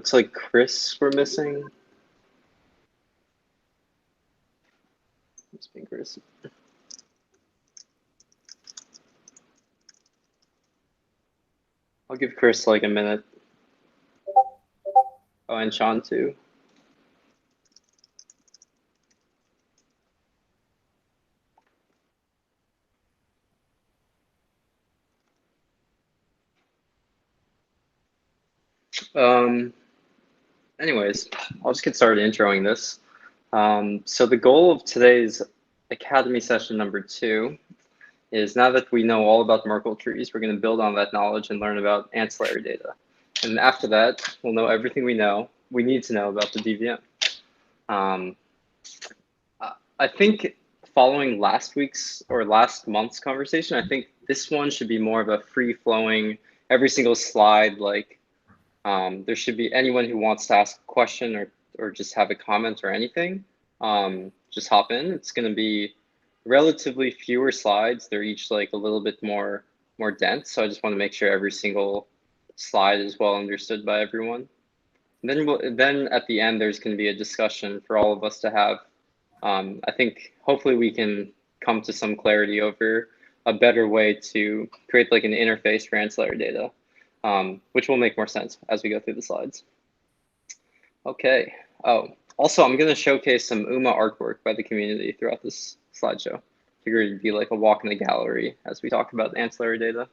Looks like Chris we're missing. Must be Chris. I'll give Chris like a minute. Oh, and Sean too. Anyways, I'll just get started introing this. So the goal of today's Academy session number 2 is, now that we know all about Merkle trees, we're going to build on that knowledge and learn about ancillary data. And after that, we'll know everything we need to know about the DVM. I think following last month's conversation, I think this one should be more of a free-flowing, every single slide, like there should be anyone who wants to ask a question or just have a comment or anything, just hop in. It's going to be relatively fewer slides. They're each like a little bit more dense. So I just want to make sure every single slide is well understood by everyone. And then at the end, there's going to be a discussion for all of us to have. I think hopefully we can come to some clarity over a better way to create like an interface for ancillary data, which will make more sense as we go through the slides. Okay. Oh, also, I'm going to showcase some UMA artwork by the community throughout this slideshow. Figured it'd be like a walk in the gallery as we talk about ancillary data.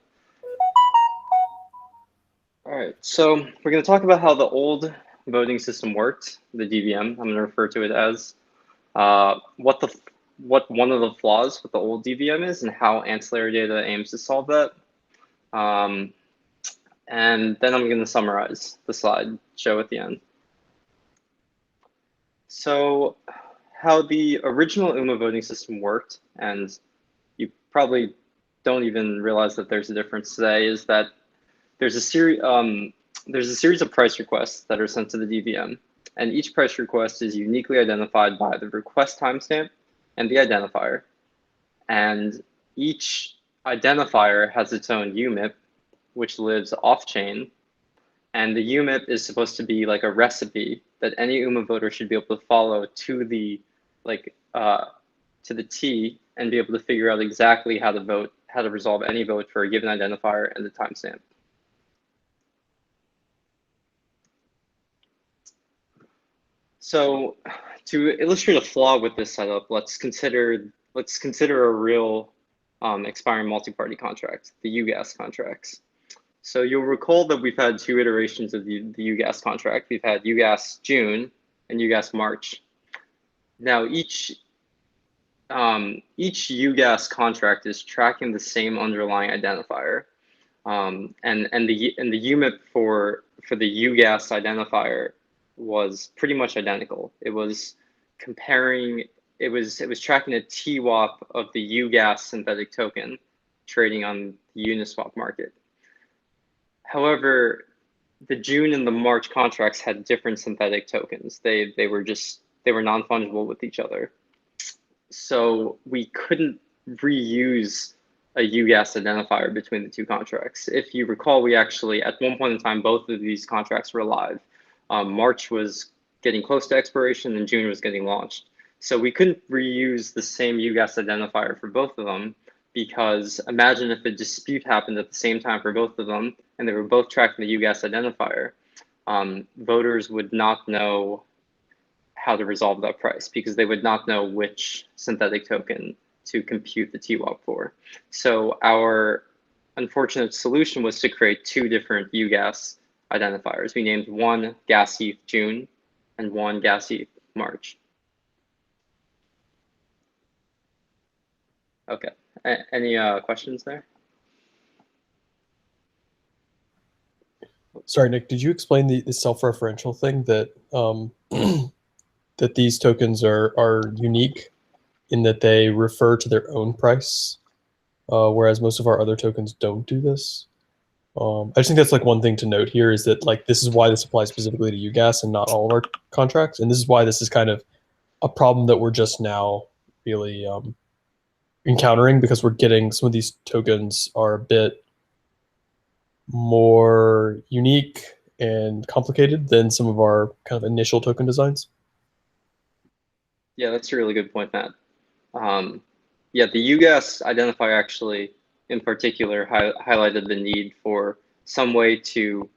All right, so we're going to talk about how the old voting system worked, the DVM. I'm going to refer to it as what one of the flaws with the old DVM is and how ancillary data aims to solve that. And then I'm going to summarize the slideshow at the end. So how the original UMA voting system worked, and you probably don't even realize that there's a difference today, is that there's a series of price requests that are sent to the DVM, and each price request is uniquely identified by the request timestamp and the identifier. And each identifier has its own UMIP, which lives off-chain. And the UMIP is supposed to be like a recipe that any UMA voter should be able to follow to the T and be able to figure out exactly how to resolve any vote for a given identifier and the timestamp. So to illustrate a flaw with this setup, let's consider a real expiring multi-party contract, the UGAS contracts. So you'll recall that we've had 2 iterations of the UGAS contract. We've had UGAS June and UGAS March. Now each UGAS contract is tracking the same underlying identifier, and the UMIP for the UGAS identifier was pretty much identical. It was tracking a TWAP of the UGAS synthetic token trading on the Uniswap market. However, the June and the March contracts had different synthetic tokens. They were non-fungible with each other. So we couldn't reuse a UGAS identifier between the 2 contracts. If you recall, we actually, at one point in time, both of these contracts were live. March was getting close to expiration and June was getting launched. So we couldn't reuse the same UGAS identifier for both of them, because imagine if a dispute happened at the same time for both of them and they were both tracking the UGAS identifier. Voters would not know how to resolve that price because they would not know which synthetic token to compute the TWAP for. So our unfortunate solution was to create 2 different UGAS identifiers. We named one gas ETH June and one gas ETH March. Okay, any questions there? Sorry, Nick, did you explain the self-referential thing that that these tokens are unique in that they refer to their own price, whereas most of our other tokens don't do this? I just think that's like one thing to note here, is that like this is why this applies specifically to UGAS and not all of our contracts, and this is why this is kind of a problem that we're just now really encountering, because we're getting some of these tokens are a bit more unique and complicated than some of our kind of initial token designs. Yeah, that's a really good point, Matt. Yeah, the UGAS identifier actually, in particular, highlighted the need for some way to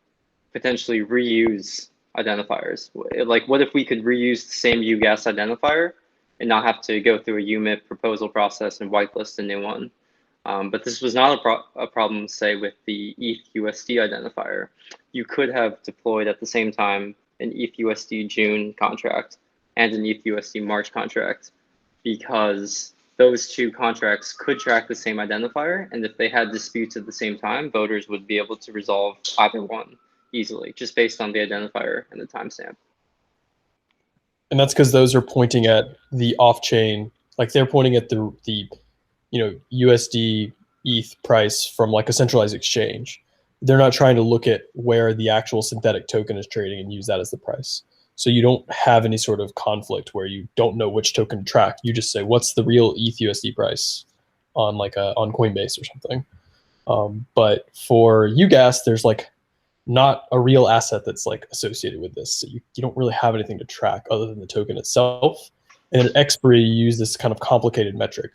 potentially reuse identifiers. Like, what if we could reuse the same UGAS identifier and not have to go through a UMIP proposal process and whitelist a new one? But this was not a problem, say, with the ETH USD identifier. You could have deployed at the same time an ETH USD June contract and an ETH USD March contract, because those two contracts could track the same identifier. And if they had disputes at the same time, voters would be able to resolve either one easily, just based on the identifier and the timestamp. And that's because those are pointing at the off-chain, like they're pointing at the USD ETH price from like a centralized exchange. They're not trying to look at where the actual synthetic token is trading and use that as the price. So you don't have any sort of conflict where you don't know which token to track. You just say, what's the real ETH USD price on on Coinbase or something. But for UGAS, there's like not a real asset that's like associated with this. So you don't really have anything to track other than the token itself. And at expiry, you use this kind of complicated metric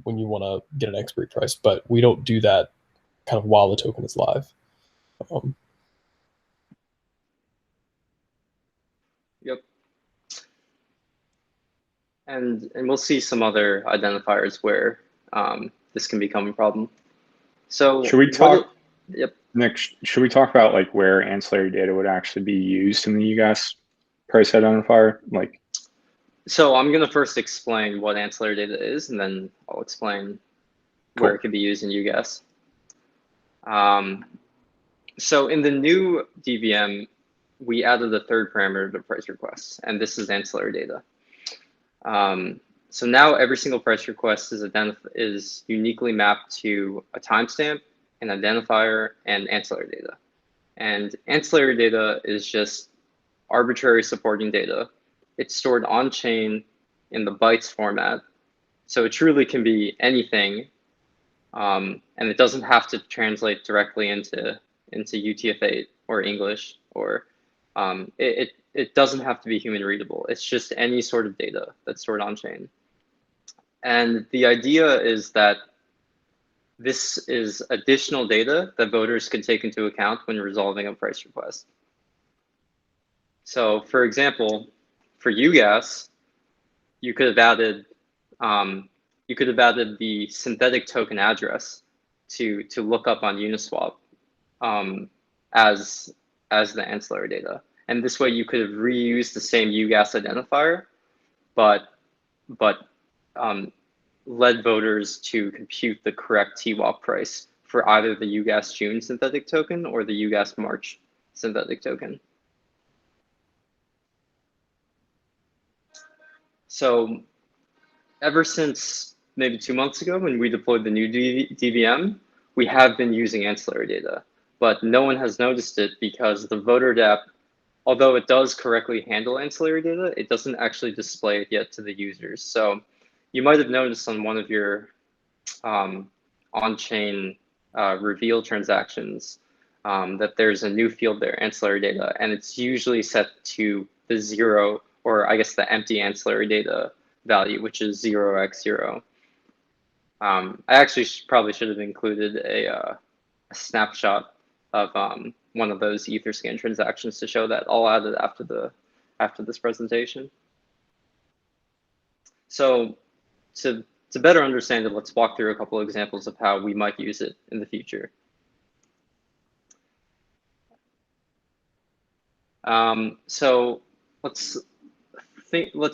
when you want to get an expiry price, but we don't do that kind of while the token is live. Yep. And we'll see some other identifiers where this can become a problem. So should we talk? Yep. Next, should we talk about like where ancillary data would actually be used in the UGAS price identifier? Like, so I'm going to first explain what ancillary data is, and then I'll explain where it could be used in UGAS. So in the new DVM, we added a third parameter to price requests, and this is ancillary data. So now every single price request is uniquely mapped to a timestamp, an identifier, and ancillary data. And ancillary data is just arbitrary supporting data. It's stored on chain in the bytes format. So it truly can be anything. And it doesn't have to translate directly into UTF-8 or English, or it doesn't have to be human readable. It's just any sort of data that's stored on chain. And the idea is that this is additional data that voters can take into account when resolving a price request. So for example, for UGAS, you could have added the synthetic token address to look up on Uniswap as the ancillary data. And this way you could have reused the same UGAS identifier, but led voters to compute the correct TWAP price for either the UGAS June synthetic token or the UGAS March synthetic token. So ever since maybe 2 months ago when we deployed the new DVM, we have been using ancillary data, but no one has noticed it because the voter DApp, although it does correctly handle ancillary data, it doesn't actually display it yet to the users. So you might have noticed on one of your on-chain reveal transactions that there's a new field there, ancillary data, and it's usually set to the 0, or I guess the empty ancillary data value, which is 0x0. I actually probably should have included a snapshot of one of those Etherscan transactions to show that. I'll add it after this presentation. So to better understand it, let's walk through a couple of examples of how we might use it in the future. So let's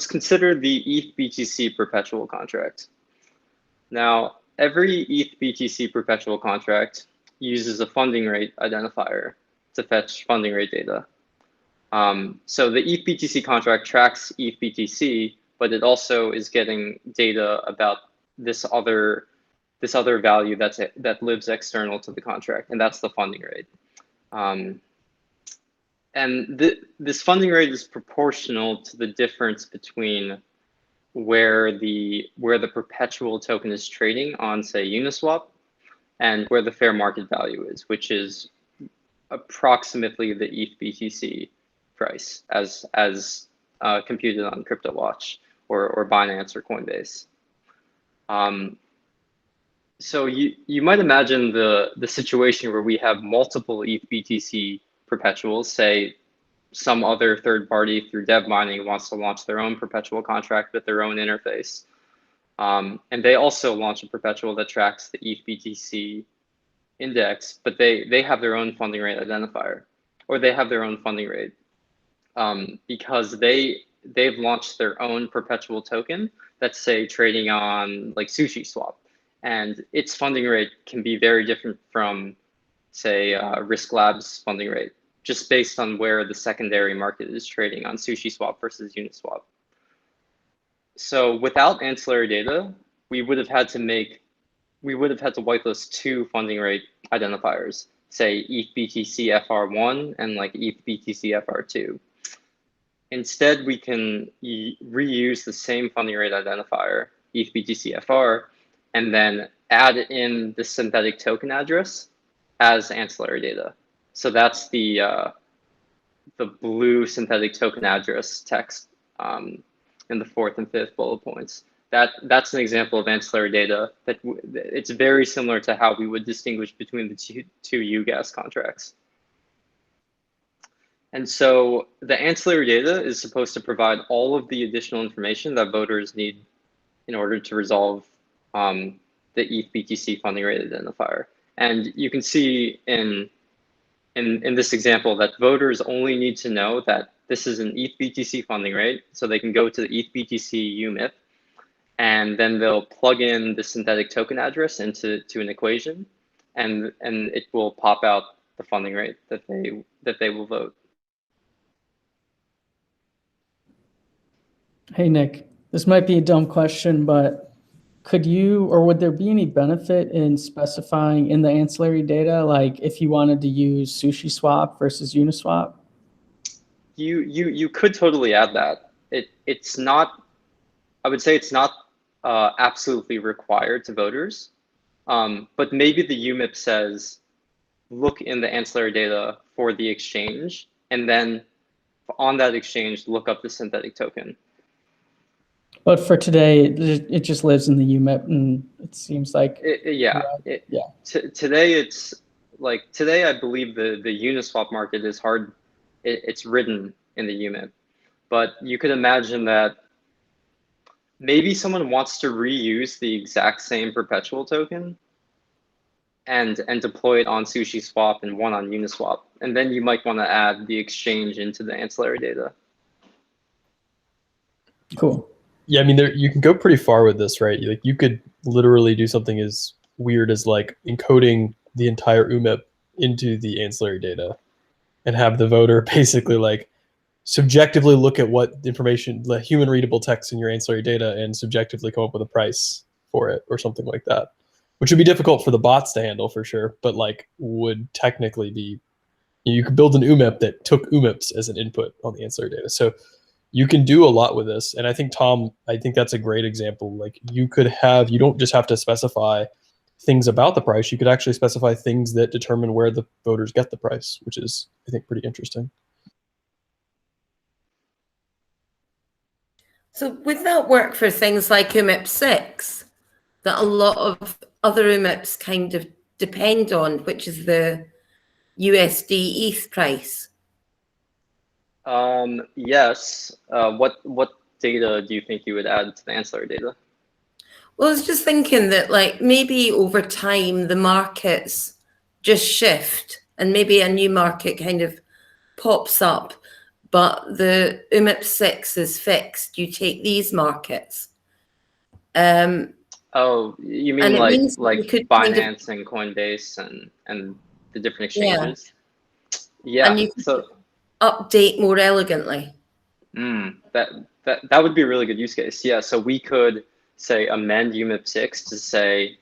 consider the ETH BTC perpetual contract. Now, every ETH BTC perpetual contract uses a funding rate identifier to fetch funding rate data. So the ETH BTC contract tracks ETH BTC, but it also is getting data about this other value that lives external to the contract, and that's the funding rate. And this funding rate is proportional to the difference between where the perpetual token is trading on, say, Uniswap, and where the fair market value is, which is approximately the ETH BTC price as computed on CryptoWatch or Binance or Coinbase. So you might imagine the situation where we have multiple ETH BTC perpetuals, say some other third party through dev mining wants to launch their own perpetual contract with their own interface. And they also launch a perpetual that tracks the ETH BTC index, but they have their own funding rate identifier, or they have their own funding rate because they've launched their own perpetual token that's, say, trading on like SushiSwap, and its funding rate can be very different from, say, Risk Labs funding rate, just based on where the secondary market is trading on SushiSwap versus Uniswap. So without ancillary data, we would have had to whitelist two funding rate identifiers, say ETH BTC FR1 and like ETH BTC FR2. Instead, we can reuse the same funding rate identifier, ETH BTC FR, and then add in the synthetic token address as ancillary data. So that's the blue synthetic token address text in the fourth and fifth bullet points. That's an example of ancillary data that it's very similar to how we would distinguish between the two UGAS contracts. And so the ancillary data is supposed to provide all of the additional information that voters need in order to resolve the ETH BTC funding rate identifier. And you can see in this example that voters only need to know that this is an ETH BTC funding rate, so they can go to the ETH BTC UMIP, and then they'll plug in the synthetic token address into an equation, and it will pop out the funding rate that they will vote. Hey, Nick, this might be a dumb question, but could you, or would there be any benefit in specifying in the ancillary data, like if you wanted to use SushiSwap versus Uniswap? You could totally add that. It's not, I would say it's not absolutely required to voters, but maybe the UMIP says, look in the ancillary data for the exchange, and then on that exchange, look up the synthetic token. But for today, it just lives in the UMIP, and it seems like today it's like today I believe the Uniswap market is hard. It's written in the UMIP, but you could imagine that maybe someone wants to reuse the exact same perpetual token and deploy it on SushiSwap and one on Uniswap, and then you might want to add the exchange into the ancillary data. Cool. Yeah, I mean, you can go pretty far with this, right? Like, you could literally do something as weird as like encoding the entire UMIP into the ancillary data, and have the voter basically like subjectively look at what information, the human readable text in your ancillary data, and subjectively come up with a price for it or something like that, which would be difficult for the bots to handle for sure, but like would technically be, you could build an UMIP that took UMIPs as an input on the ancillary data. So you can do a lot with this. And I think, Tom, I think that's a great example. Like, you could have, you don't just have to specify things about the price, you could actually specify things that determine where the voters get the price, which is, I think, pretty interesting. So would that work for things like UMIP 6 that a lot of other UMIPs kind of depend on, which is the USD ETH price? Yes. What data do you think you would add to the ancillary data? Well, I was just thinking that, like, maybe over time the markets just shift and maybe a new market kind of pops up, but the UMIP 6 is fixed. You take these markets. Oh, you mean like Binance and Coinbase and the different exchanges? Yeah. And you could update more elegantly. That would be a really good use case. Yeah. So we could say amend UMIP 6 to say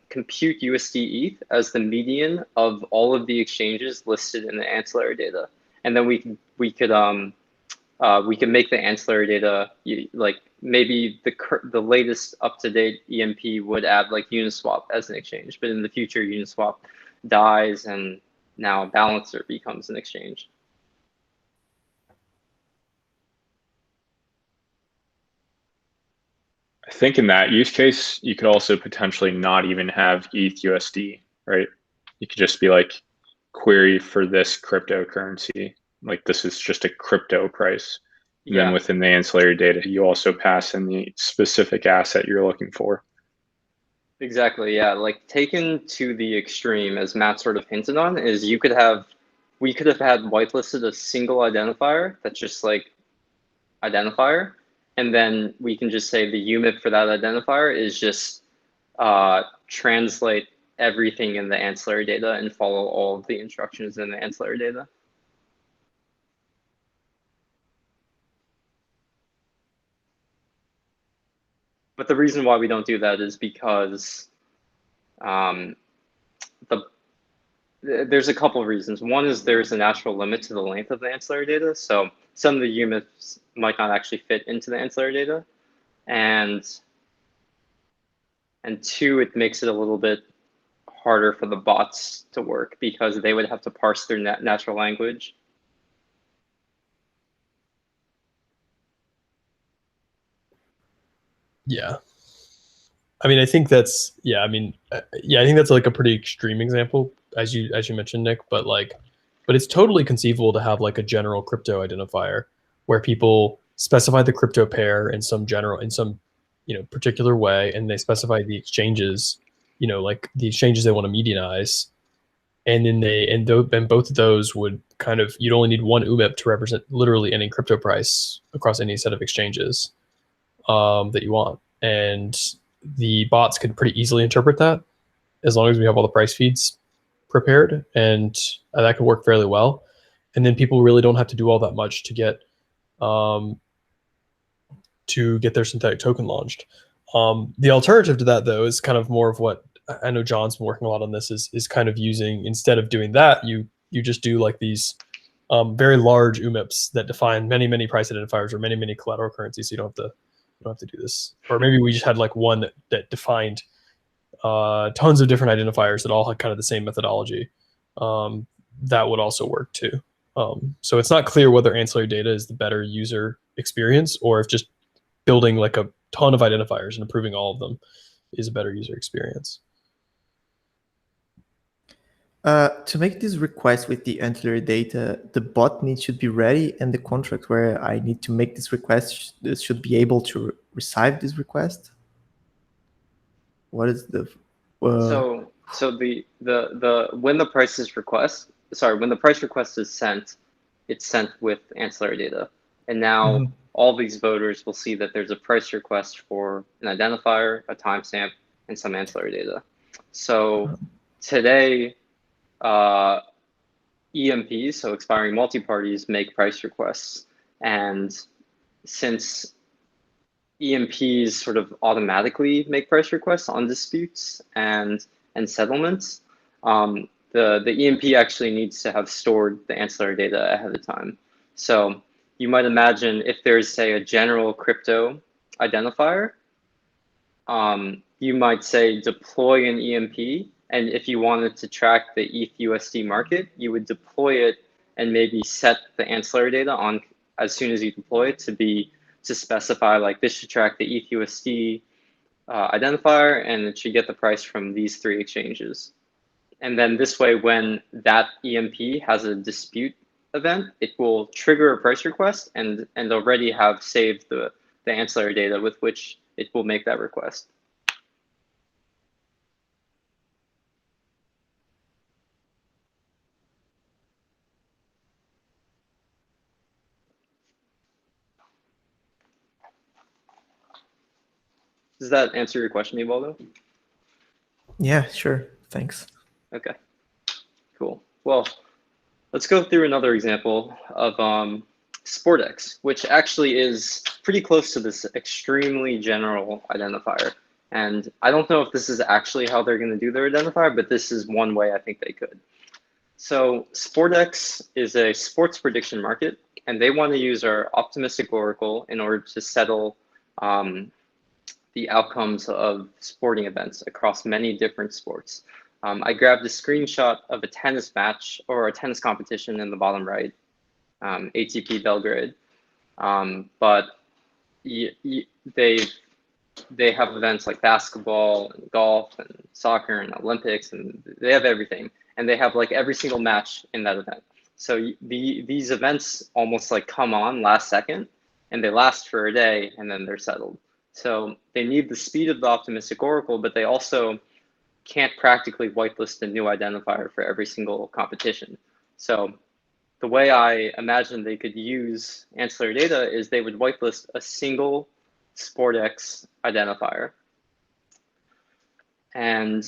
compute USD ETH as the median of all of the exchanges listed in the ancillary data, and then we could make the ancillary data like maybe the latest up-to-date EMP would add like Uniswap as an exchange, but in the future Uniswap dies and now a balancer becomes an exchange. I think in that use case, you could also potentially not even have ETH USD, right? You could just be like, query for this cryptocurrency. Like this is just a crypto price. And then within the ancillary data, you also pass in the specific asset you're looking for. Exactly, yeah. Like taken to the extreme, as Matt sort of hinted on, is we could have had whitelisted a single identifier that's just like identifier, and then we can just say the UMIP for that identifier is just translate everything in the ancillary data and follow all of the instructions in the ancillary data. But the reason why we don't do that is because there's a couple of reasons. One is there's a natural limit to the length of the ancillary data. So some of the UMIPs might not actually fit into the ancillary data. And two, it makes it a little bit harder for the bots to work because they would have to parse their natural language. Yeah. I mean, I think that's, I think that's like a pretty extreme example, as you mentioned, Nick, but it's totally conceivable to have like a general crypto identifier where people specify the crypto pair in some particular way, and they specify the exchanges, like the exchanges they want to medianize. And then both of those would you'd only need one UMIP to represent literally any crypto price across any set of exchanges that you want. And the bots could pretty easily interpret that as long as we have all the price feeds prepared, and that could work fairly well. And then people really don't have to do all that much to get their synthetic token launched. The alternative to that, though, is kind of more of what I know John's been working a lot on. This is kind of using, instead of doing that, you just do like these very large UMIPs that define many price identifiers or many collateral currencies. So you don't have to do this. Or maybe we just had like one that defined tons of different identifiers that all had kind of the same methodology. That would also work too. So it's not clear whether ancillary data is the better user experience, or if just building like a ton of identifiers and improving all of them is a better user experience. To make this request with the ancillary data, the botnet should be ready, and the contract where I need to make this request should be able to receive this request. What is the so when the price request is sent, it's sent with ancillary data, and now all these voters will see that there's a price request for an identifier, a timestamp, and some ancillary data. So today, EMPs, so expiring multi-parties, make price requests, and since EMPs sort of automatically make price requests on disputes and settlements, the EMP actually needs to have stored the ancillary data ahead of time. So you might imagine if there's, say, a general crypto identifier, you might say deploy an EMP, and if you wanted to track the ETH USD market, you would deploy it and maybe set the ancillary data on as soon as you deploy it to specify like this should track the ETH USD identifier, and it should get the price from these 3 exchanges. And then this way, when that EMP has a dispute event, it will trigger a price request and already have saved the ancillary data with which it will make that request. Does that answer your question, Evaldo? Yeah, sure. Thanks. Okay, cool. Well, let's go through another example of SportX, which actually is pretty close to this extremely general identifier. And I don't know if this is actually how they're going to do their identifier, but this is one way I think they could. So SportX is a sports prediction market, and they want to use our optimistic oracle in order to settle the outcomes of sporting events across many different sports. I grabbed a screenshot of a tennis match or a tennis competition in the bottom right, ATP Belgrade. But they have events like basketball and golf and soccer and Olympics, and they have everything. And they have like every single match in that event. So these events almost like come on last second, and they last for a day, and then they're settled. So they need the speed of the optimistic oracle, but they also can't practically whitelist a new identifier for every single competition. So the way I imagine they could use ancillary data is they would whitelist a single SportX identifier, and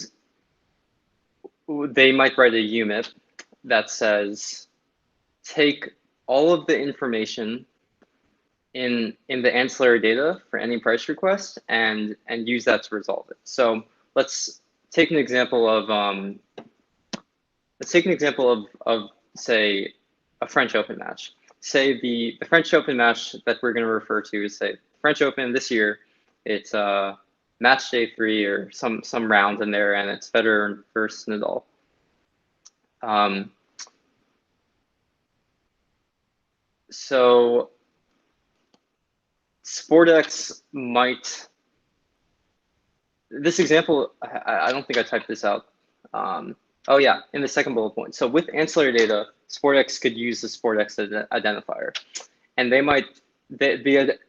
they might write a UMIP that says, take all of the information in the ancillary data for any price request and use that to resolve it. So let's take an example of say a French Open match. Say the French Open match that we're going to refer to is, say, French Open this year. It's match day 3 or some round in there, and it's Federer versus Nadal. So SportX might, this example, I don't think I typed this out. Oh yeah, in the second bullet point. So with ancillary data, SportX could use the SportX identifier, and they might,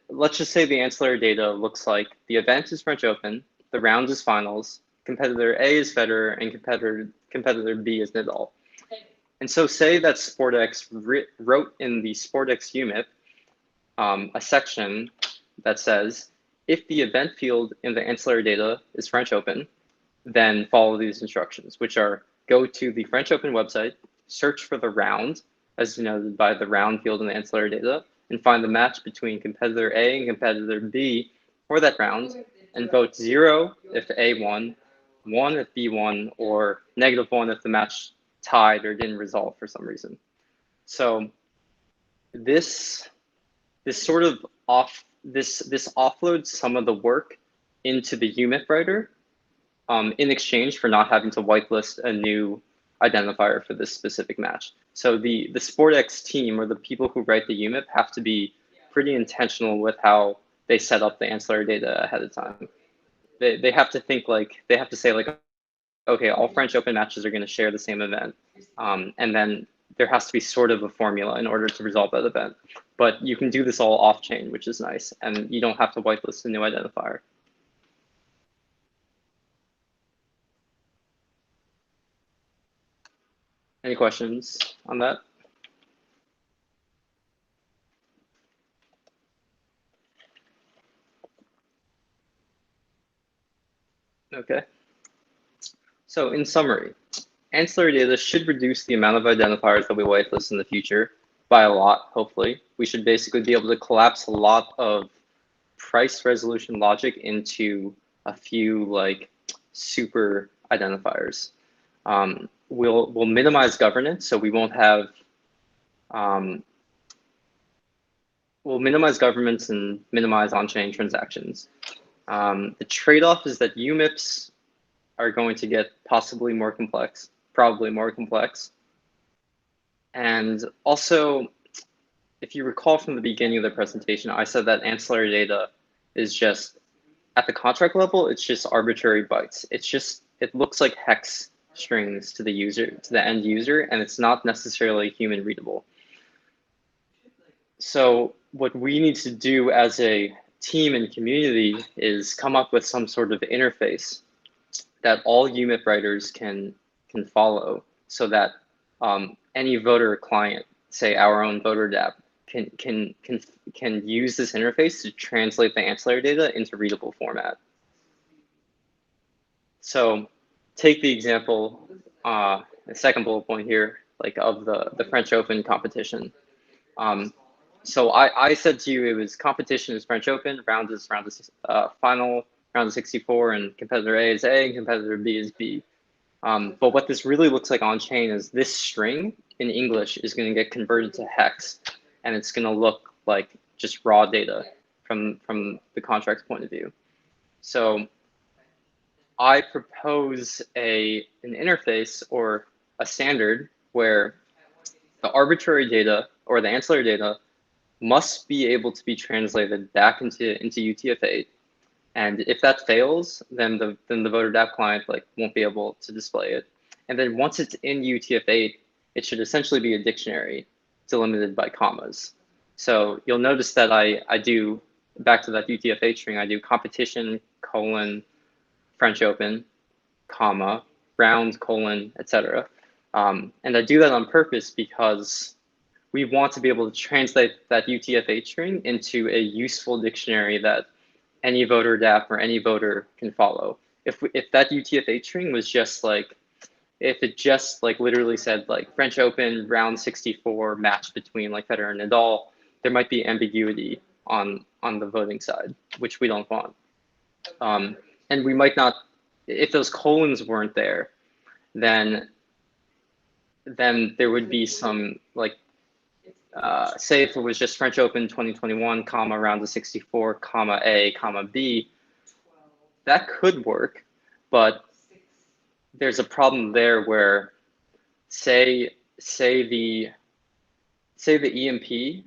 let's just say the ancillary data looks like the event is French Open, the round is finals, competitor A is Federer, and competitor B is Nadal. And so say that SportX wrote in the SportX UMIP a section that says, if the event field in the ancillary data is French Open, then follow these instructions, which are go to the French Open website, search for the round, as denoted by the round field in the ancillary data, and find the match between competitor A and competitor B for that round, and vote 0 if A won, 1 if B won, or -1 if the match tied or didn't resolve for some reason. So this sort of this offloads some of the work into the UMIP writer in exchange for not having to whitelist a new identifier for this specific match. So the SportX team, or the people who write the UMIP, have to be pretty intentional with how they set up the ancillary data ahead of time. They have to think like, they have to say like, okay, all French Open matches are going to share the same event. And then there has to be sort of a formula in order to resolve that event. But you can do this all off-chain, which is nice. And you don't have to whitelist a new identifier. Any questions on that? Okay. So in summary, ancillary data should reduce the amount of identifiers that we whitelist in the future by a lot, hopefully. We should basically be able to collapse a lot of price resolution logic into a few like super identifiers. We'll minimize governance, so we won't have, we'll minimize governance and minimize on-chain transactions. The trade-off is that UMIPs are going to get possibly more complex, probably more complex. And also, if you recall from the beginning of the presentation, I said that ancillary data is just, at the contract level, it's just arbitrary bytes. It's just, it looks like hex strings to the user, to the end user, and it's not necessarily human readable. So what we need to do as a team and community is come up with some sort of interface that all UMIP writers can follow, so that any voter client, say our own voter dApp, can use this interface to translate the ancillary data into readable format. So take the example, the second bullet point here, like of the French Open competition. So I said to you, it was competition is French Open, round is final, round of 64, and competitor A is A and competitor B is B. But what this really looks like on chain is this string in English is going to get converted to hex, and it's going to look like just raw data from the contract's point of view. So I propose an interface or a standard where the arbitrary data or the ancillary data must be able to be translated back into UTF-8. And if that fails, then the voter dApp client won't be able to display it. And then once it's in UTF-8, it should essentially be a dictionary delimited by commas. So you'll notice that I do, back to that UTF-8 string, I do competition, colon, French open, comma, round, colon, etc. And I do that on purpose because we want to be able to translate that UTF-8 string into a useful dictionary that any voter dApp or any voter can follow. If that UTF-8 string was just if it just literally said French Open round 64 match between Federer and Nadal, there might be ambiguity on the voting side, which we don't want. And we might not, if those colons weren't there, then there would be some say if it was just French Open 2021, comma, round of 64, comma, A, comma, B, that could work, but there's a problem there where say the EMP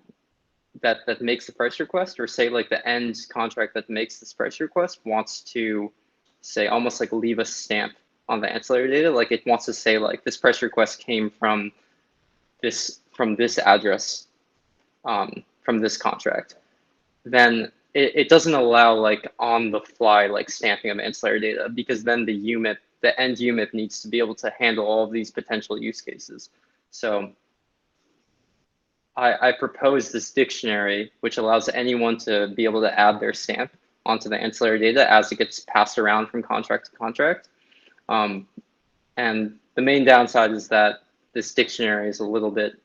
that makes the price request, or say the end contract that makes this price request wants to say almost leave a stamp on the ancillary data, it wants to say this price request came from this address, from this contract, then it doesn't allow on the fly stamping of ancillary data, because then the end UMIP needs to be able to handle all of these potential use cases. So I propose this dictionary, which allows anyone to be able to add their stamp onto the ancillary data as it gets passed around from contract to contract. And the main downside is that this dictionary is a little bit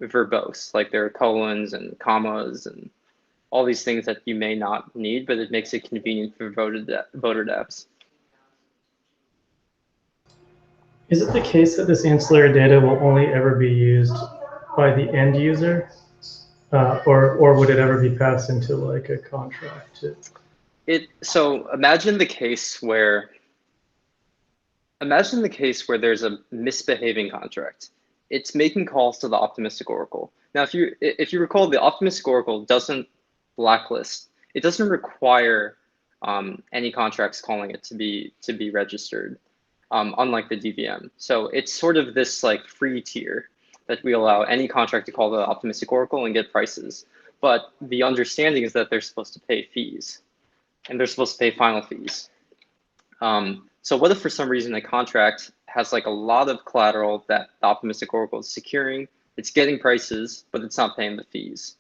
verbose. There are colons and commas and all these things that you may not need, but it makes it convenient for voter dApps. Is it the case that this ancillary data will only ever be used by the end user, or would it ever be passed into a contract? So imagine the case where there's a misbehaving contract. It's making calls to the optimistic oracle. Now, if you recall, the optimistic oracle doesn't blacklist. It doesn't require any contracts calling it to be registered, unlike the DVM. So it's sort of this free tier that we allow any contract to call the optimistic oracle and get prices. But the understanding is that they're supposed to pay fees, and they're supposed to pay final fees. So what if for some reason a contract has a lot of collateral that the optimistic oracle is securing, it's getting prices, but it's not paying the fees?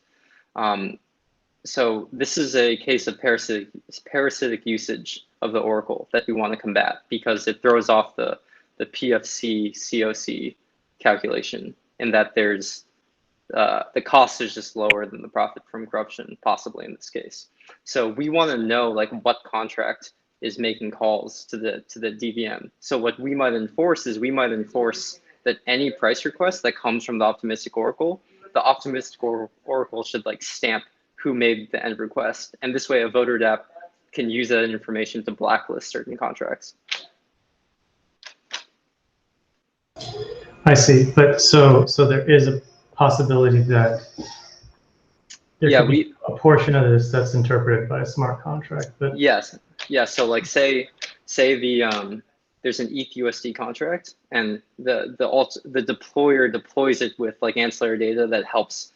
So this is a case of parasitic usage of the oracle that we want to combat, because it throws off the PFC COC calculation, in that there's the cost is just lower than the profit from corruption, possibly in this case. So we want to know what contract is making calls to the DVM. So what we might enforce is that any price request that comes from the optimistic oracle, the optimistic oracle should stamp who made the end request, and this way a voter dApp can use that information to blacklist certain contracts. I see, but so there is a possibility that there could be a portion of this that's interpreted by a smart contract. But yes. So say there's an ETH-USD contract, and the deployer deploys it with ancillary data that helps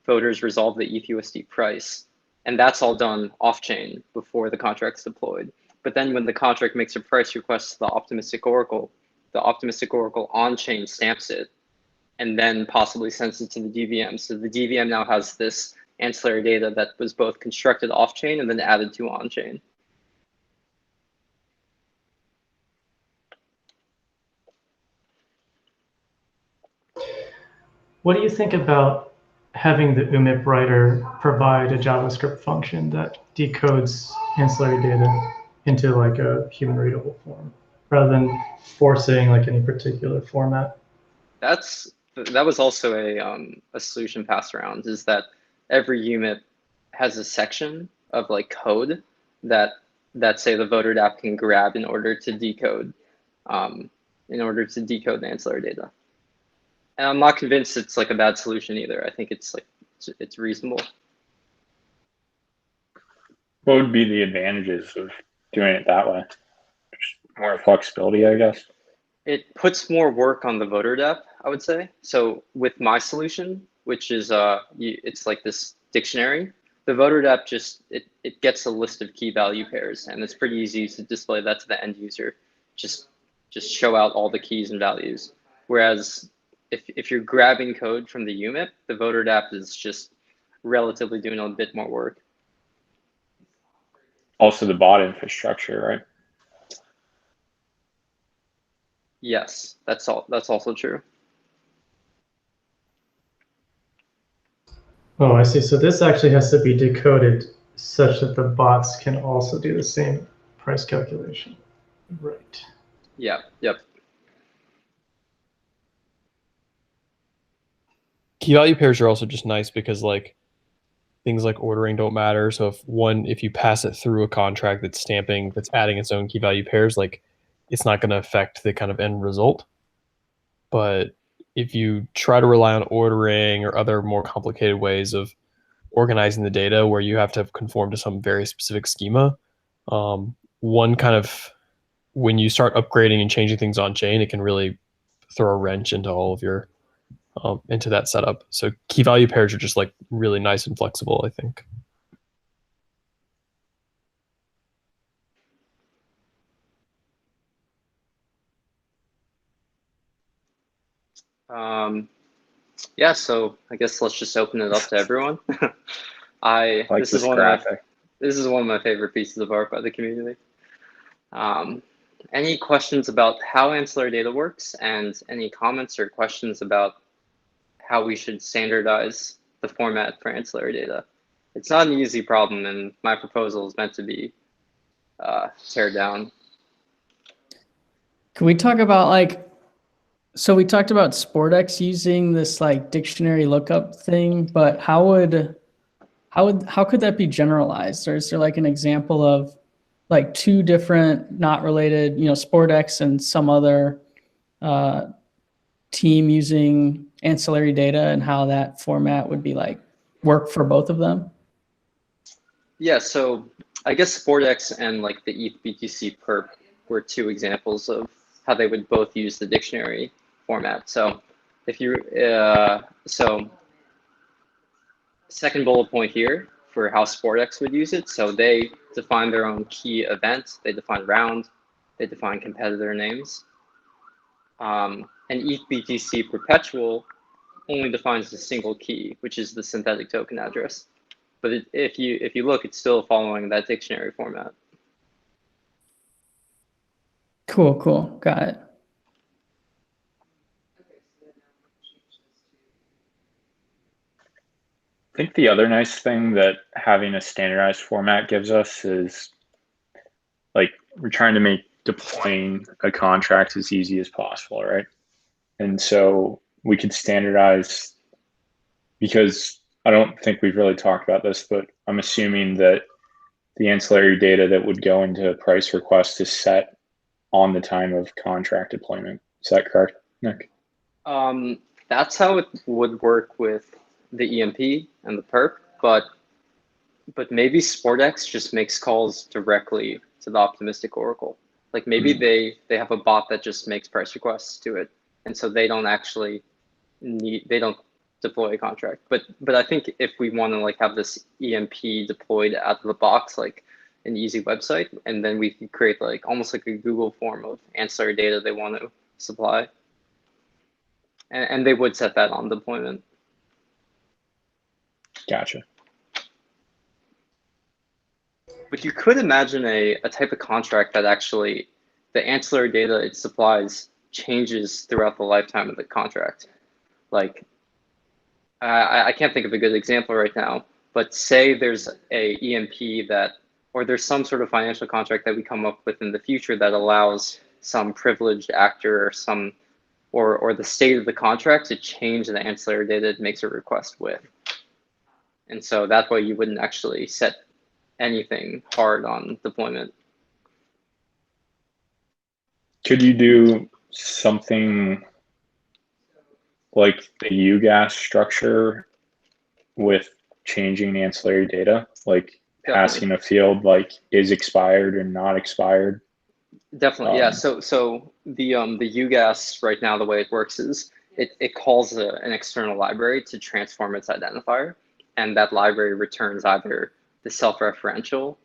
voters resolve the ETH-USD price, and that's all done off-chain before the contract's deployed. But then when the contract makes a price request to the optimistic oracle on-chain stamps it, and then possibly sends it to the DVM. So the DVM now has this ancillary data that was both constructed off-chain and then added to on-chain. what do you think about having the UMIP writer provide a JavaScript function that decodes ancillary data into a human readable form, rather than forcing any particular format? That was also a solution passed around, is that every UMIP has a section of code that that say the voter app can grab in order to decode the ancillary data. And I'm not convinced it's like a bad solution either. I think it's like it's reasonable. What would be the advantages of doing it that way? Just more flexibility, I guess. It puts more work on the voter dep, I would say. So with my solution, which is it's like this dictionary, the voter dep just it gets a list of key value pairs, and it's pretty easy to display that to the end user. Just show out all the keys and values. Whereas if you're grabbing code from the UMIP, the voter dep is just relatively doing a bit more work. Also the bot infrastructure, right? Yes, that's also true. Oh, I see. So this actually has to be decoded such that the bots can also do the same price calculation. Right. Yeah, yep. Key value pairs are also just nice because like things like ordering don't matter. So if you pass it through a contract that's adding its own key value pairs, like it's not going to affect the kind of end result. But if you try to rely on ordering or other more complicated ways of organizing the data where you have to conform to some very specific schema, when you start upgrading and changing things on chain, it can really throw a wrench into all of your into that setup. So key value pairs are just like really nice and flexible, I think. Yeah, so I guess let's just open it up to everyone. This is one of my favorite pieces of art by the community. Any questions about how ancillary data works, and any comments or questions about how we should standardize the format for ancillary data? It's not an easy problem, and my proposal is meant to be teared down. Can we talk about so we talked about SportX using this like dictionary lookup thing, but how could that be generalized? Or is there like an example of like two different not related, SportX and some other team using ancillary data, and how that format would be like work for both of them? Yeah, so I guess SportX and like the ETH BTC perp were two examples of how they would both use the dictionary format. So if you second bullet point here for how SportX would use it. So they define their own key event, they define round, they define competitor names. And ETH BTC perpetual only defines a single key, which is the synthetic token address. But if you look, it's still following that dictionary format. Cool. Got it. I think the other nice thing that having a standardized format gives us is like we're trying to make deploying a contract as easy as possible, right? And so we could standardize, because I don't think we've really talked about this, but I'm assuming that the ancillary data that would go into a price request is set on the time of contract deployment. Is that correct, Nick? That's how it would work with the EMP and the perp, but maybe SportX just makes calls directly to the optimistic oracle. Like maybe they have a bot that just makes price requests to it, and so they don't actually deploy a contract. But I think if we want to like have this EMP deployed out of the box, like an easy website, and then we could create like almost like a Google form of ancillary data they want to supply, and they would set that on deployment. Gotcha. But you could imagine a type of contract that actually the ancillary data it supplies changes throughout the lifetime of the contract. Like, I can't think of a good example right now, but say there's a EMP or there's some sort of financial contract that we come up with in the future that allows some privileged actor or the state of the contract to change the ancillary data it makes a request with. And so that way you wouldn't actually set anything hard on deployment. Could you do something like the UGAS structure with changing ancillary data, like Definitely. asking a field like is expired or not expired? Definitely, yeah. So the UGAS right now, the way it works is it calls an external library to transform its identifier, and that library returns either the self-referential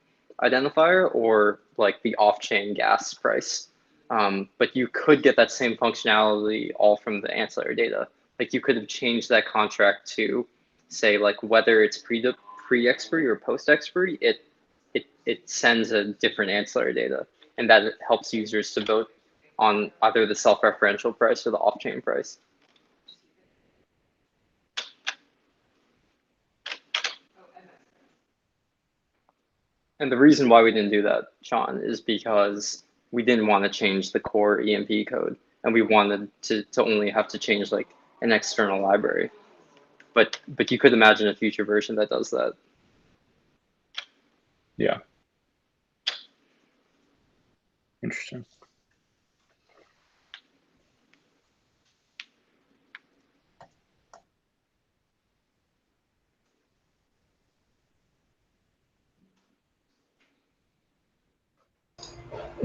identifier or like the off-chain gas price. But you could get that same functionality all from the ancillary data. Like you could have changed that contract to say like whether it's pre-expiry or post-expiry, it sends a different ancillary data, and that helps users to vote on either the self-referential price or the off-chain price. And the reason why we didn't do that, Sean, is because we didn't want to change the core EMP code, and we wanted to only have to change like an external library. But you could imagine a future version that does that. Yeah. Interesting.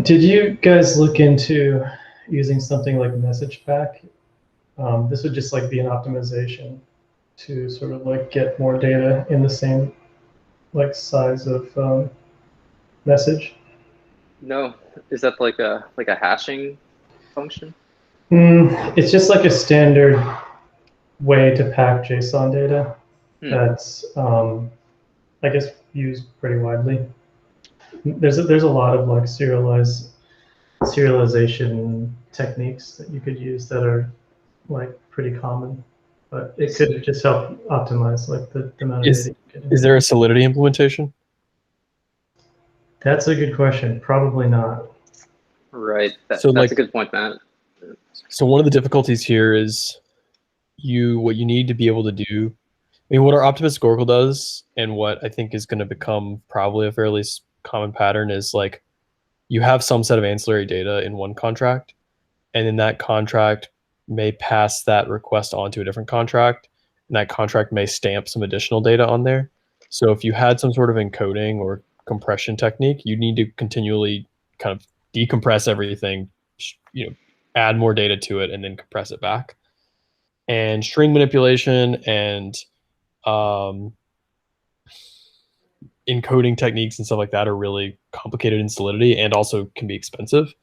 Did you guys look into using something like message pack? This would just like be an optimization to sort of like get more data in the same like size of message. No, is that like a hashing function? It's just like a standard way to pack JSON data that's I guess used pretty widely. There's a lot of like serialization techniques that you could use that are like pretty common, but it could just help optimize like the amount of data you get. Is there a Solidity implementation? That's a good question. Probably not. Right. So, That's like, a good point, Matt. So one of the difficulties here is what you need to be able to do. I mean, what our optimistic oracle does, and what I think is going to become probably a fairly common pattern, is like you have some set of ancillary data in one contract, and then that contract may pass that request on to a different contract, and that contract may stamp some additional data on there. So if you had some sort of encoding or compression technique, you need to continually kind of decompress everything, add more data to it, and then compress it back. And string manipulation and encoding techniques and stuff like that are really complicated in Solidity and also can be expensive.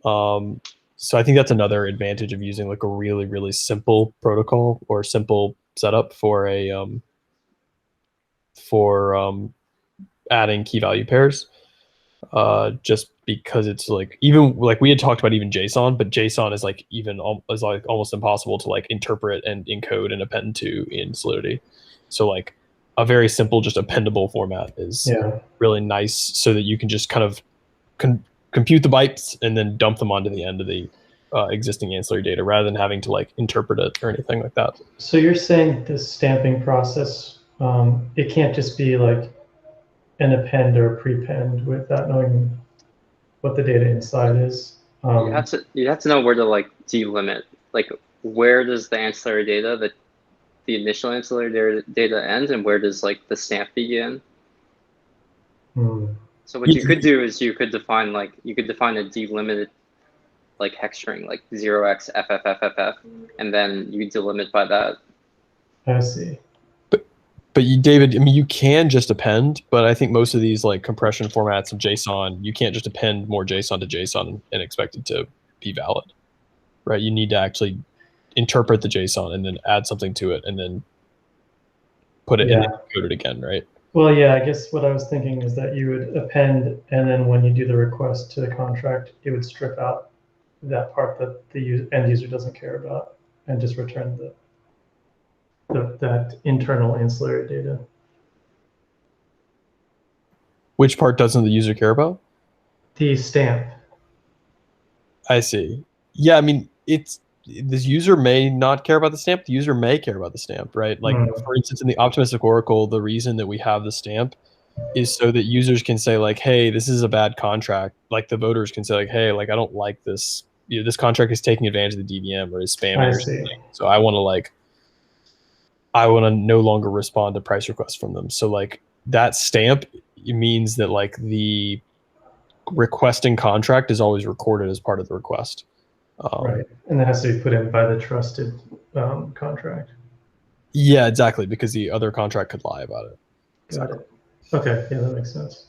So I think that's another advantage of using like a really, really simple protocol or simple setup for a adding key value pairs. Just because it's like, even like we had talked about even JSON, but JSON is like almost impossible to like interpret and encode and append to in Solidity. So like a very simple, just appendable format is really nice, so that you can just kind of compute the bytes and then dump them onto the end of the existing ancillary data, rather than having to like interpret it or anything like that. So you're saying the stamping process, it can't just be like an append or prepend without knowing what the data inside is. You have to know where to like delimit. Like, where does the ancillary data, the initial ancillary data end, and where does like the stamp begin? So what you could do is you could define a delimited like hex string, like 0xFFFFF, and then you delimit by that. I see. But David, I mean, you can just append, but I think most of these like compression formats of JSON, you can't just append more JSON to JSON and expect it to be valid, right? You need to actually interpret the JSON and then add something to it and then put it in and code it again, right? Well, yeah, I guess what I was thinking is that you would append, and then when you do the request to the contract, it would strip out that part that the end user doesn't care about and just return that internal ancillary data. Which part doesn't the user care about? The stamp. I see. Yeah, I mean, this user may not care about the stamp. The user may care about the stamp, right? Like, for instance, in the optimistic oracle, the reason that we have the stamp is so that users can say like, hey, this is a bad contract. Like the voters can say like, hey, like I don't like this. You know, this contract is taking advantage of the DVM or is spamming I or see. something. So I want to no longer respond to price requests from them. So like that stamp means that like the requesting contract is always recorded as part of the request. Right, and that has to be put in by the trusted contract. Yeah, exactly, because the other contract could lie about it. Got it. Okay, yeah, that makes sense.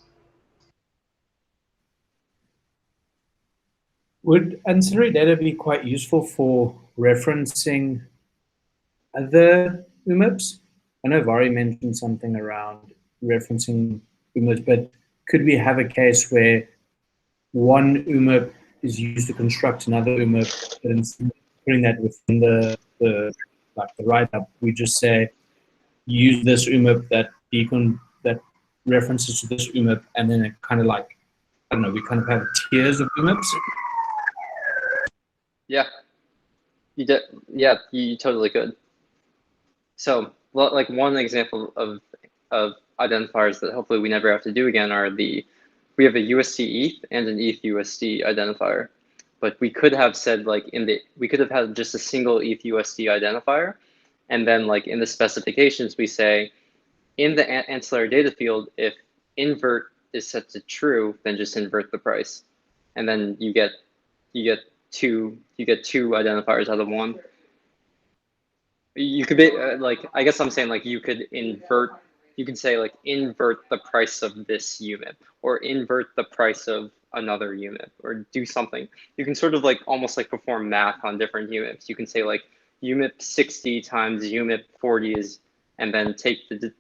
Would ancillary data be quite useful for referencing other UMIPs? I know Vari mentioned something around referencing UMIPs, but could we have a case where one UMIP is used to construct another UMIP, but instead of putting that within the write-up, we just say use this UMIP that references to this UMIP, and then it kind of like, I don't know, we kind of have tiers of UMIPs. Yeah, you did. Yeah, you totally could. So, like one example of identifiers that hopefully we never have to do again are we have a USD ETH and an ETH USD identifier, but we could have said like we could have had just a single ETH USD identifier, and then like in the specifications we say in the ancillary data field, if invert is set to true, then just invert the price, and then you get two identifiers out of one. You could be like, I guess I'm saying like you could say like invert the price of this UMIP or invert the price of another UMIP or do something. You can sort of like almost like perform math on different UMIPs. You can say like UMIP 60 times UMIP 40 is, and then take the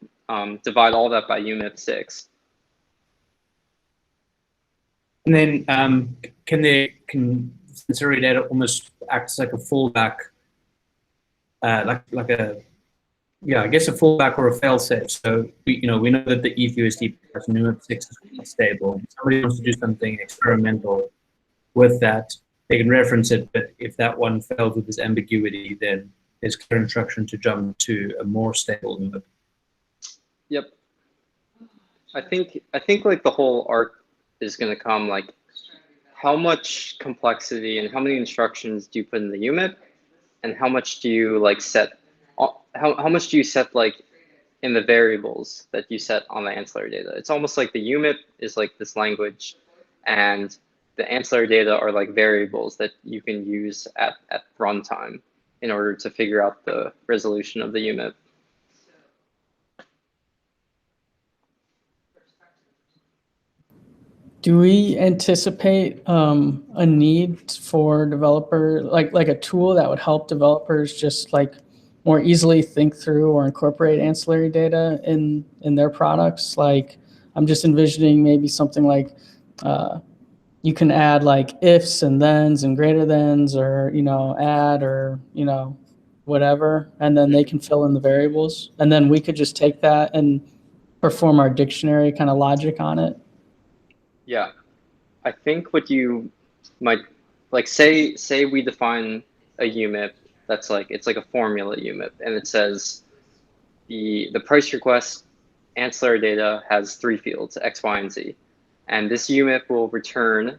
divide all that by UMIP 6. And then can ancillary data almost act as like a fallback, like a, yeah, I guess a fallback or a fail-safe. So we know that the ETH USD price in UMIP 6 is stable. If somebody wants to do something experimental with that, they can reference it. But if that one fails with this ambiguity, then there's clear instruction to jump to a more stable UMIP. Yep. I think like the whole arc is going to come like how much complexity and how many instructions do you put in the UMIP, and how much do you like set? How much do you set like in the variables that you set on the ancillary data? It's almost like the UMIP is like this language, and the ancillary data are like variables that you can use at runtime in order to figure out the resolution of the UMIP. Do we anticipate a need for developer, like a tool that would help developers just like more easily think through or incorporate ancillary data in their products? Like I'm just envisioning maybe something like you can add like ifs and thens and greater thans, or add, or whatever, and then they can fill in the variables, and then we could just take that and perform our dictionary kind of logic on it. Yeah, I think what you might like say we define a UMIP that's like, it's like a formula UMIP, and it says the price request ancillary data has 3 fields, X, Y, and Z, and this UMIP will return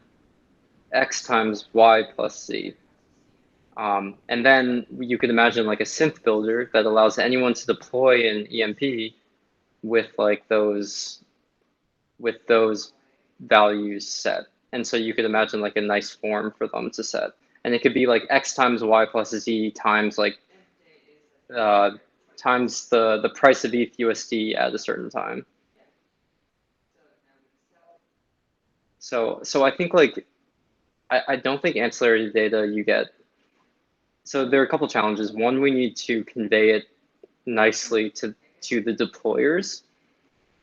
X times Y plus Z. And then you could imagine like a synth builder that allows anyone to deploy an EMP with like those values set. And so you could imagine like a nice form for them to set. And it could be like X times Y plus Z times like times the price of ETH USD at a certain time. So I think like I don't think ancillary data you get. So there are a couple challenges. One, we need to convey it nicely to the deployers.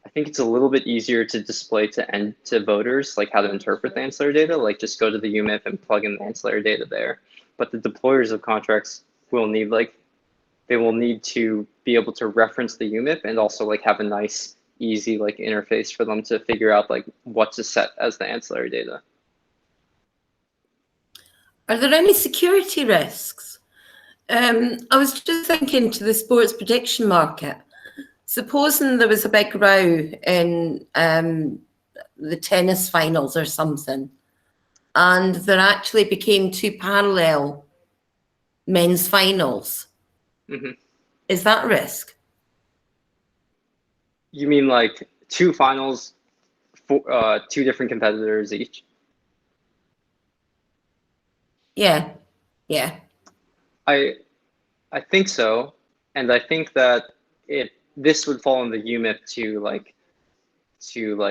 I think it's a little bit easier to display to voters, like how to interpret the ancillary data, like just go to the UMIP and plug in the ancillary data there. But the deployers of contracts will need they will need to be able to reference the UMIP and also like have a nice, easy like interface for them to figure out like what to set as the ancillary data. Are there any security risks? I was just thinking to the sports prediction market. supposing there was a big row in the tennis finals or something, and there actually became 2 parallel men's finals. Is that a risk? You mean like 2 finals, for 2 different competitors each? Yeah. I think so, and I think that this would fall in the UMIP to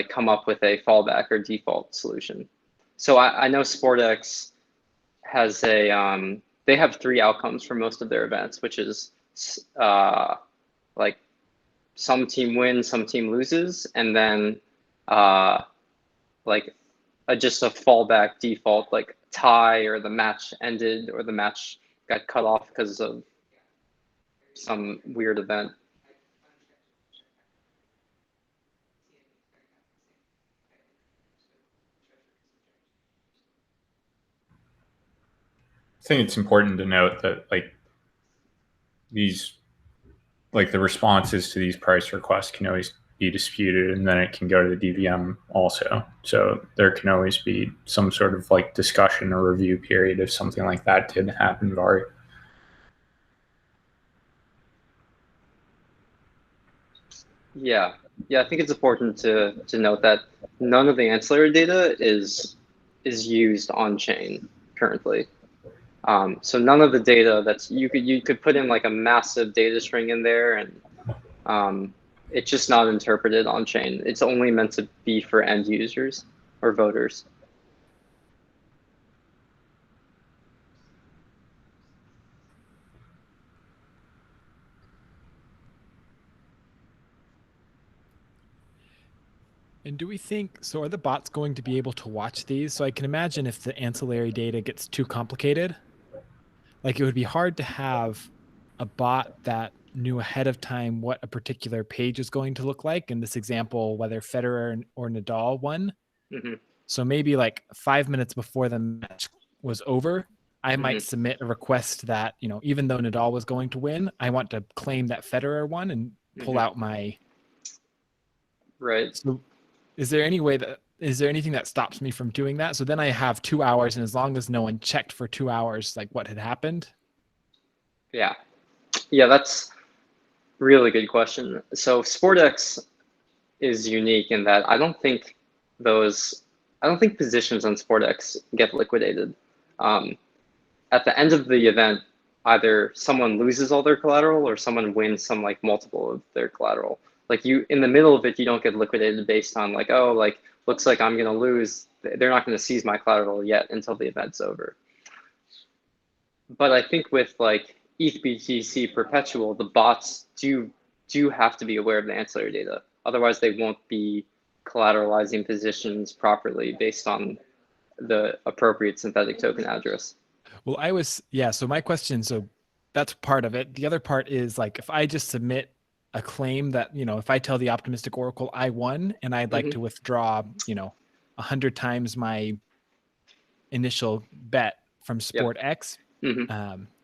come up with a fallback or default solution. So I know SportX has they have 3 outcomes for most of their events, which is like some team wins, some team loses, and then just a fallback default, like tie, or the match ended, or the match got cut off because of some weird event. I think it's important to note that the responses to these price requests can always be disputed, and then it can go to the DVM also. So there can always be some sort of discussion or review period if something like that did happen, Vari. Yeah, I think it's important to note that none of the ancillary data is used on chain currently. So none of the data you could put in a massive data string in there, and it's just not interpreted on chain. It's only meant to be for end users or voters. And do we think, so are the bots going to be able to watch these? So I can imagine if the ancillary data gets too complicated, it would be hard to have a bot that knew ahead of time what a particular page is going to look like. In this example, whether Federer or Nadal won. So maybe 5 minutes before the match was over, I might submit a request that, even though Nadal was going to win, I want to claim that Federer won and pull out my. Right. So is there anything that stops me from doing that? So then I have 2 hours, and as long as no one checked for 2 hours, what had happened. Yeah, that's a really good question. So SportX is unique in that I don't think positions on SportX get liquidated. At the end of the event, either someone loses all their collateral or someone wins some multiple of their collateral. In the middle of it, you don't get liquidated based on looks like I'm gonna lose. They're not gonna seize my collateral yet until the event's over. But I think with ETH BTC perpetual, the bots do have to be aware of the ancillary data. Otherwise, they won't be collateralizing positions properly based on the appropriate synthetic token address. Well, so my question, so that's part of it. The other part is if I just submit a claim that, if I tell the optimistic oracle I won and I'd like to withdraw, 100 times my initial bet from SportX,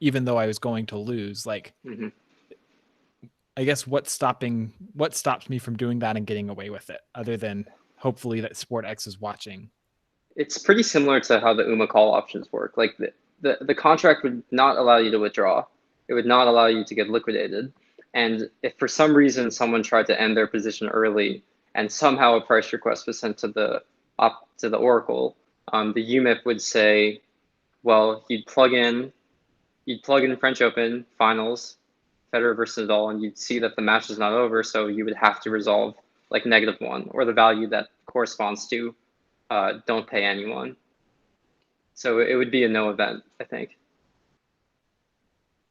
even though I was going to lose, I guess what stops me from doing that and getting away with it, other than hopefully that SportX is watching? It's pretty similar to how the UMA call options work. The contract would not allow you to withdraw. It would not allow you to get liquidated. And if for some reason someone tried to end their position early and somehow a price request was sent to the oracle, the UMIP would say, well, you'd plug in French Open finals, Federer versus Nadal, and you'd see that the match is not over, so you would have to resolve -1, or the value that corresponds to don't pay anyone. So it would be a no event, I think.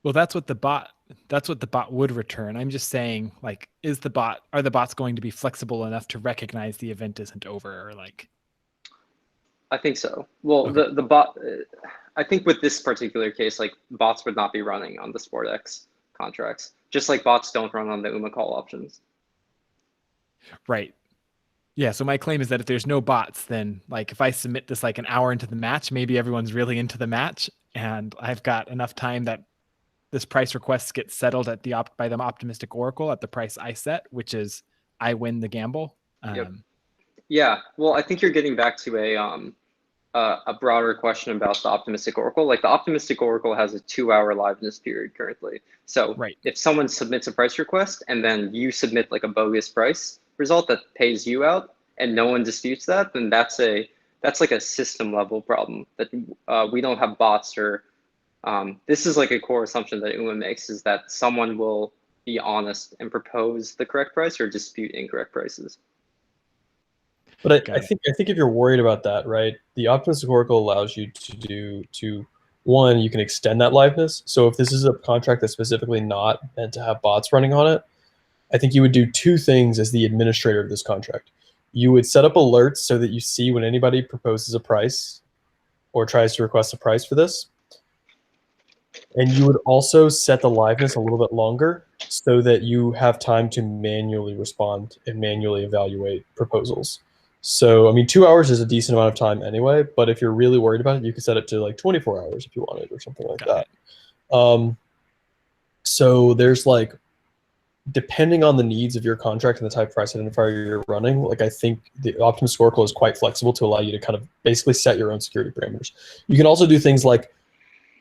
Well, that's what the bot would return. I'm just saying, are the bots going to be flexible enough to recognize the event isn't over, or I think so. Well, okay. the bot, I think with this particular case, bots would not be running on the SportX contracts, just like bots don't run on the UMA call options. Right. Yeah. So my claim is that if there's no bots, then if I submit this an hour into the match, maybe everyone's really into the match, and I've got enough time that this price request gets settled at by the optimistic oracle at the price I set, which is I win the gamble. Yep. Yeah, well, I think you're getting back to a broader question about the optimistic oracle. Like the optimistic oracle has a 2-hour liveness period currently. So if someone submits a price request and then you submit like a bogus price result that pays you out and no one disputes that, then that's like a system level problem that we don't have bots or this is like a core assumption that UMA makes, is that someone will be honest and propose the correct price or dispute incorrect prices. But I think if you're worried about that, right, the optimistic oracle allows you to one, you can extend that liveness. So if this is a contract that's specifically not meant to have bots running on it, I think you would do two things as the administrator of this contract. You would set up alerts so that you see when anybody proposes a price or tries to request a price for this. And you would also set the liveness a little bit longer so that you have time to manually respond and manually evaluate proposals. So, I mean, 2 hours is a decent amount of time anyway, but if you're really worried about it, you could set it to like 24 hours if you wanted or something like that. So there's like, depending on the needs of your contract and the type of price identifier you're running, like I think the optimistic oracle is quite flexible to allow you to kind of basically set your own security parameters. You can also do things like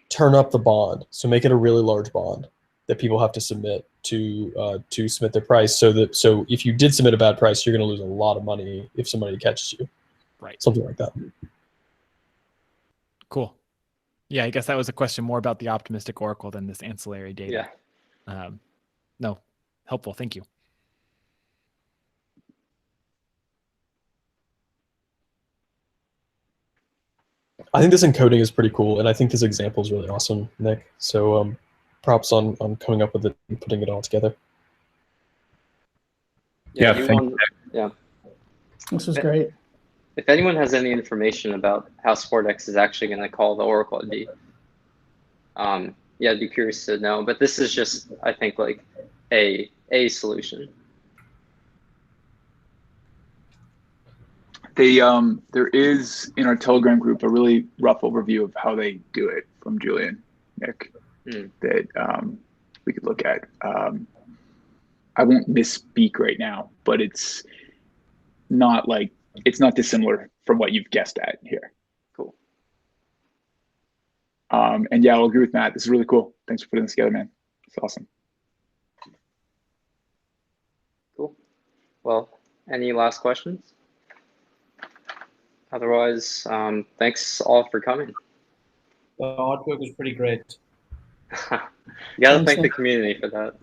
turn up the bond, so make it a really large bond that people have to submit to submit their price. So if you did submit a bad price, you're going to lose a lot of money if somebody catches you. Right. Something like that. Cool. Yeah, I guess that was a question more about the optimistic oracle than this ancillary data. Yeah. No, helpful. Thank you. I think this encoding is pretty cool, and I think this example is really awesome, Nick. So props on coming up with it and putting it all together. Yeah, This was great. If anyone has any information about how SportX is actually going to call the oracle ID, yeah, I'd be curious to know. But this is just, I think, like a solution. There is in our Telegram group a really rough overview of how they do it from Julian, Nick, that we could look at. I won't misspeak right now, but it's not dissimilar from what you've guessed at here. Cool. And yeah, I'll agree with Matt. This is really cool. Thanks for putting this together, man. It's awesome. Cool. Well, any last questions? Otherwise, thanks all for coming. The artwork was pretty great. You gotta thank the community for that.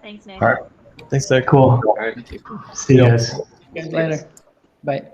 Thanks, Nick. All right. Thanks, Nick. Cool. All right. See you guys. Later. Bye.